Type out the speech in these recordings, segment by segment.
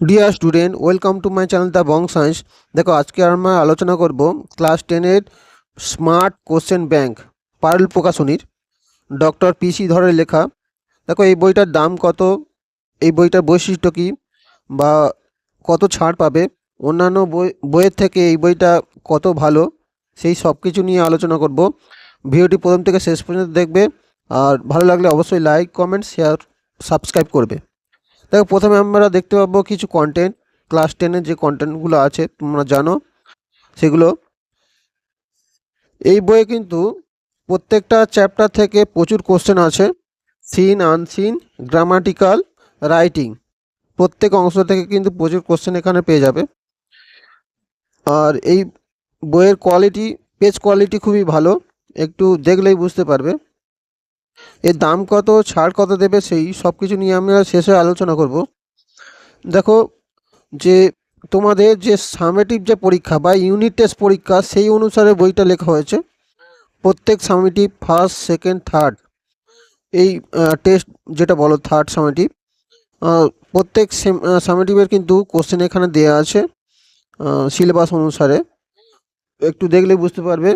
Dear student, welcome to my channel the Bong science. দেখো, আজকে আমরা আলোচনা করব ক্লাস 10-এর স্মার্ট কোশ্চেন ব্যাংক পারুল প্রকাশনীর ডক্টর পিসি ধরের লেখা। দেখো, এই বইটার দাম কত, এই বইটার বৈশিষ্ট্য কী, বা কত ছাড় পাবে, অন্যান্য বইয়ের থেকে এই বইটা কত ভালো, সেই সব কিছু নিয়ে আলোচনা করব। ভিডিওটি প্রথম থেকে শেষ পর্যন্ত দেখবে, আর ভালো লাগলে অবশ্যই লাইক, কমেন্ট, শেয়ার, সাবস্ক্রাইব করবে। দেখো, প্রথমে আমরা দেখতে পাবো কিছু কন্টেন্ট। ক্লাস 10-এর যে কন্টেন্টগুলো আছে তোমরা জানো সেগুলো। এই বইয়ে কিন্তু প্রত্যেকটা চ্যাপ্টার থেকে প্রচুর কোশ্চেন আছে। সিন, আনসিন, গ্রামাটিক্যাল, রাইটিং, প্রত্যেক অংশ থেকে কিন্তু প্রচুর কোশ্চেন এখানে পেয়ে যাবে। আর এই বইয়ের কোয়ালিটি, পেজ কোয়ালিটি খুবই ভালো, একটু দেখলেই বুঝতে পারবে। এর দাম কত, ছাড় কত দেবে, সেই সব কিছু নিয়ে আমরা শেষে আলোচনা করব। দেখো, যে তোমাদের যে সামেটিভ যে পরীক্ষা বা ইউনিট টেস্ট পরীক্ষা, সেই অনুসারে বইটা লেখা হয়েছে। প্রত্যেক সামেটিভ ফার্স্ট, সেকেন্ড, থার্ড, এই টেস্ট যেটা বলো থার্ড সামেটিভ, প্রত্যেক সামেটিভের কিন্তু কোশ্চেন এখানে দেওয়া আছে সিলেবাস অনুসারে, একটু দেখলে বুঝতে পারবে।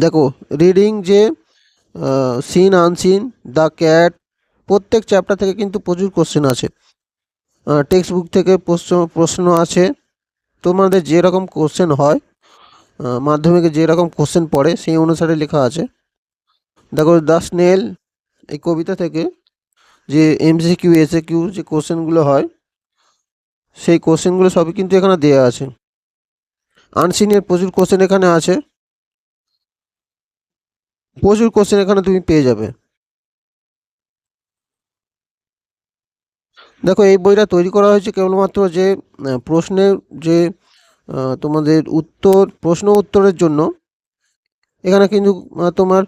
দেখো, রিডিং যে সিন, আনসিন, দ্য ক্যাট, প্রত্যেক চ্যাপ্টার থেকে কিন্তু প্রচুর কোশ্চেন আছে। টেক্সট বুক থেকে প্রশ্ন আছে। তোমাদের যেরকম কোশ্চেন হয়, মাধ্যমিকে যেরকম কোশ্চেন পড়ে সেই অনুসারে লেখা আছে। দেখো, দ্য স্নেল, এই কবিতা থেকে যে এমসিকিউ, এসএকিউ যে কোশ্চেনগুলো হয়, সেই কোশ্চেনগুলো সবই কিন্তু এখানে দেওয়া আছে। আনসিনের প্রচুর কোশ্চেন এখানে আছে, প্রচুর কোশ্চেন এখানে তুমি পেয়ে যাবে। দেখো, এই বইটা তৈরি করা হয়েছে কেবলমাত্র যে প্রশ্নের যে তোমাদের প্রশ্ন উত্তরের জন্য। এখানে কিন্তু তোমার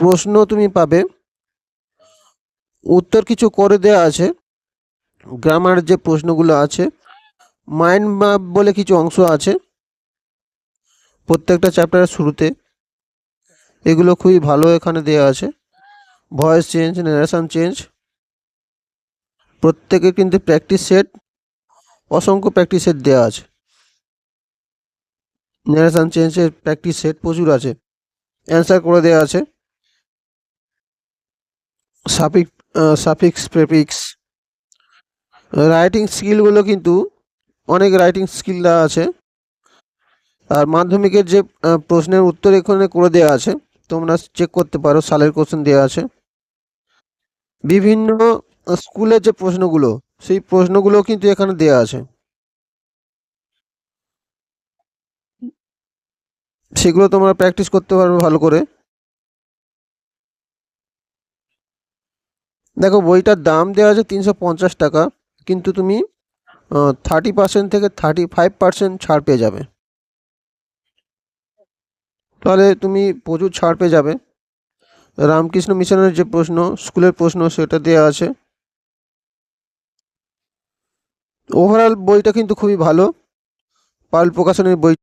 প্রশ্ন তুমি পাবে, উত্তর কিছু করে দেওয়া আছে। গ্রামার যে প্রশ্নগুলো আছে, মাইন্ড ম্যাপ বলে কিছু অংশ আছে প্রত্যেকটা চ্যাপ্টারের শুরুতে, এগুলো খুবই ভালো এখানে দেওয়া আছে। ভয়েস চেঞ্জ, ন্যারেশন চেঞ্জ, প্রত্যেকের কিন্তু প্র্যাকটিস সেট, অসংখ্য প্র্যাকটিস সেট দেওয়া আছে। ন্যারেশন চেঞ্জের প্র্যাকটিস সেট প্রচুর আছে, অ্যান্সার করে দেওয়া আছে। সাফিক্স, প্রেফিক্স, রাইটিং স্কিলগুলো কিন্তু অনেক রাইটিং স্কিল দেওয়া আছে। আর মাধ্যমিকের যে প্রশ্নের উত্তর এখানে করে দেওয়া আছে, তোমরা চেক করতে পারো, সালের কোশ্চেন দেওয়া আছে। বিভিন্ন স্কুলের যে প্রশ্নগুলো, সেই প্রশ্নগুলো কিন্তু এখানে দেওয়া আছে, সেগুলো তোমরা প্র্যাকটিস করতে পারবে ভালো করে। দেখো, বইটার দাম দেওয়া আছে 350 টাকা, কিন্তু তুমি 30% থেকে 35% ছাড় পেয়ে যাবে, তাহলে তুমি প্রচুর ছাড় পেয়ে যাবে। রামকৃষ্ণ মিশনের যে প্রশ্ন, স্কুলের প্রশ্ন, সেটা দেওয়া আছে। ওভারঅল বইটা কিন্তু খুবই ভালো, পারুল প্রকাশনের বই।